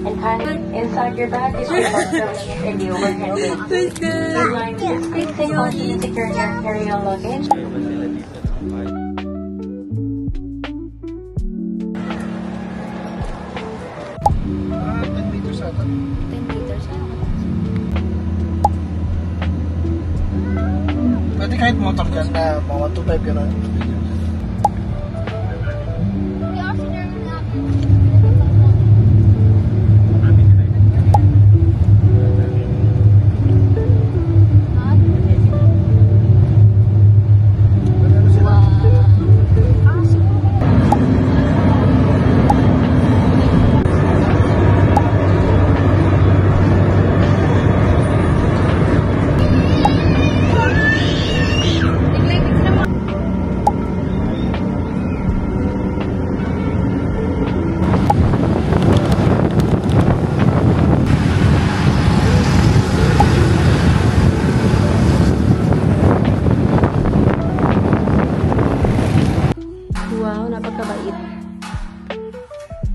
And kindly, inside your bag is your passport and the overhead bin. Please stay cautious and secure your carry-on luggage. Pwede kahit motor dyan na mga 125 gano'n.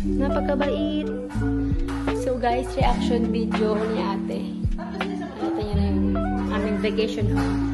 Napakabait. So guys, reaction video ni ate. Ito niyo na yung aming vacation home.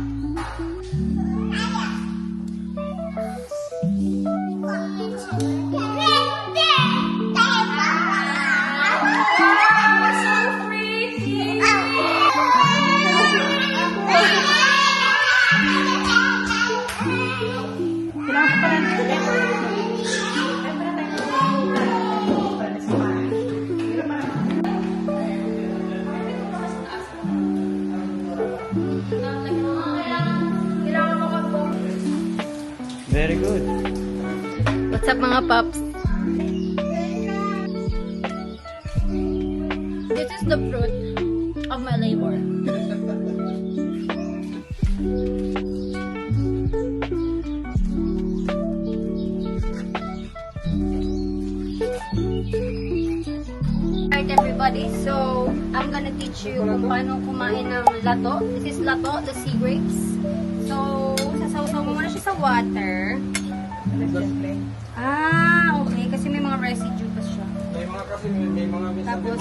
Very good. What's up mga pups? This is the fruit of my labor. Alright everybody, so I'm gonna teach you kung paano kumain ng lato. This is lato, the sea grapes. So, sasaw-saw mo muna siya sa water. Ah, okay. Kasi may mga residue pa siya. Tapos,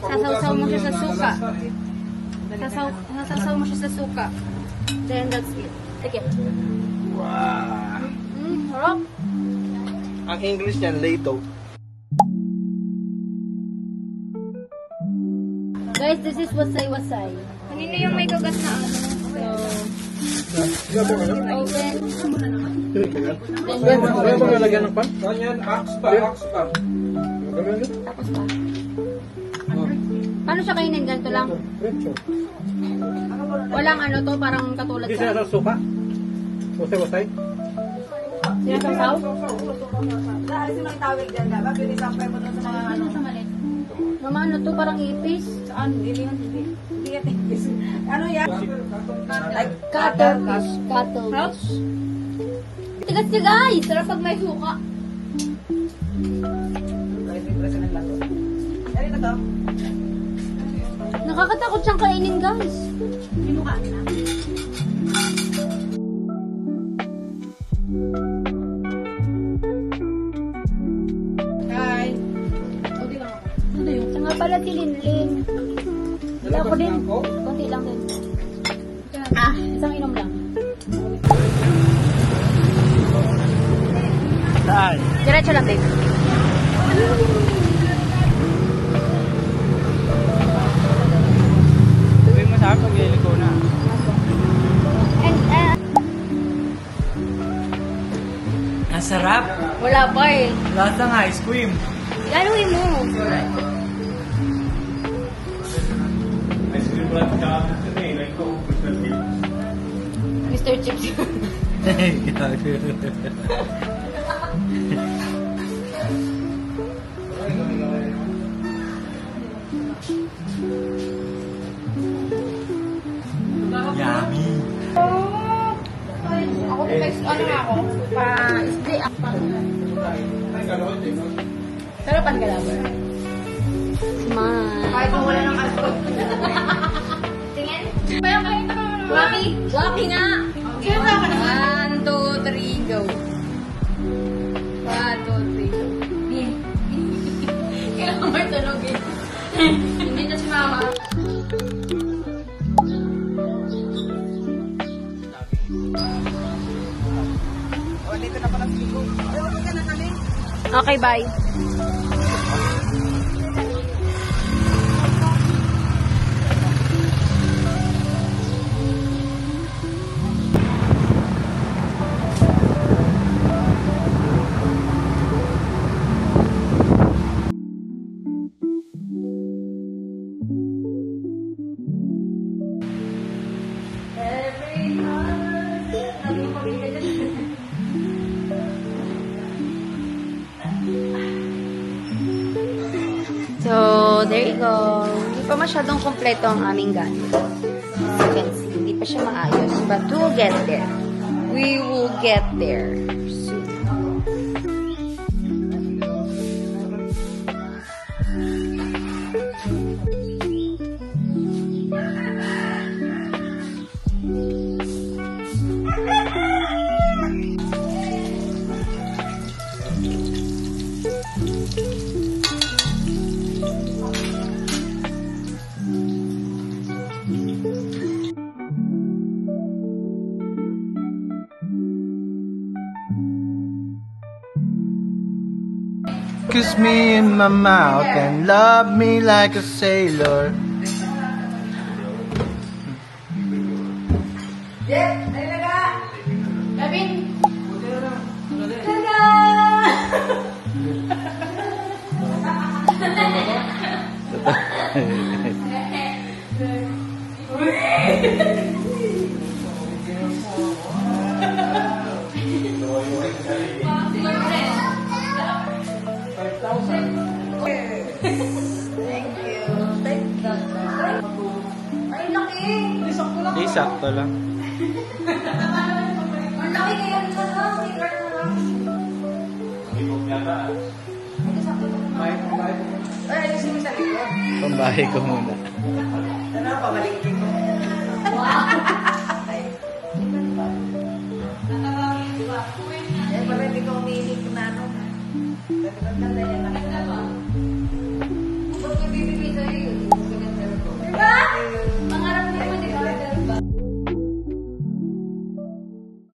sasaw-saw mo siya sa suka. Sasaw mo siya sa suka. Then, that's it. Take it. Wow! Harap. Ang English niyan, lato. Guys, this is wasay-wasay. Kanino yung may kagat na ano? So, open. Then, kaya ba nalagyan ng pan? Ganyan, axe pa. Tapos pa. Paano siya kainin? Ganito lang? Walang ano to, parang katulad Hindi sa... siya sa suka? Wasay-wasay? Sinasaw? Dahil silang tawag dyan na, bakit isampay mo doon sa mga ano? Mama, ano to? Parang ipis? Saan? Hindi yan ipis. Ano yan? Like Cuttlefish. Cuttlefish. Tigas siya guys! Sarap pag may suka. Ano ito to? Nakakatakot siyang kainin guys. Hindi mo kain na? Hi! Kunti lang ako. Ano yun? Siya nga pala si Linlin. Wala ko din. Kunti lang din. Isang inom lang. Saan? Diretso lang din. Sabihin mo sa akin, magliliko na. And, Ang sarap! wala pa eh. Lasang ice cream. Galuhin mo. Mr. Chips. Yummy! Ako guys, ano nga ako? Pa-isdi ako. Pero pan-galabar. Smile. Kahit kung wala ng alcohol. Tingin? Kaya kayo ito naman. Waki! Waki nga! Sino na ako naman? 1, 2, 3, go. 1, 2, 3, go. Kailangan ba ito Hindi na si mama. Okay, bye. So, there you go. Hindi pa masyadong kompleto ang aming gamit. As you can see, hindi pa siya maayos. But we will get there. We will get there soon. Kiss me in my mouth and love me like a sailor. Gavin! Ay, laki! Di sakto lang. Ang laki kaya nito na. Ay, alisin mo sa likod. Pambahay ko muna. Ano, pabalikin mo. Eh, pala hindi ko umihilig na ano. Ba't ka bibigay sa'yo yun?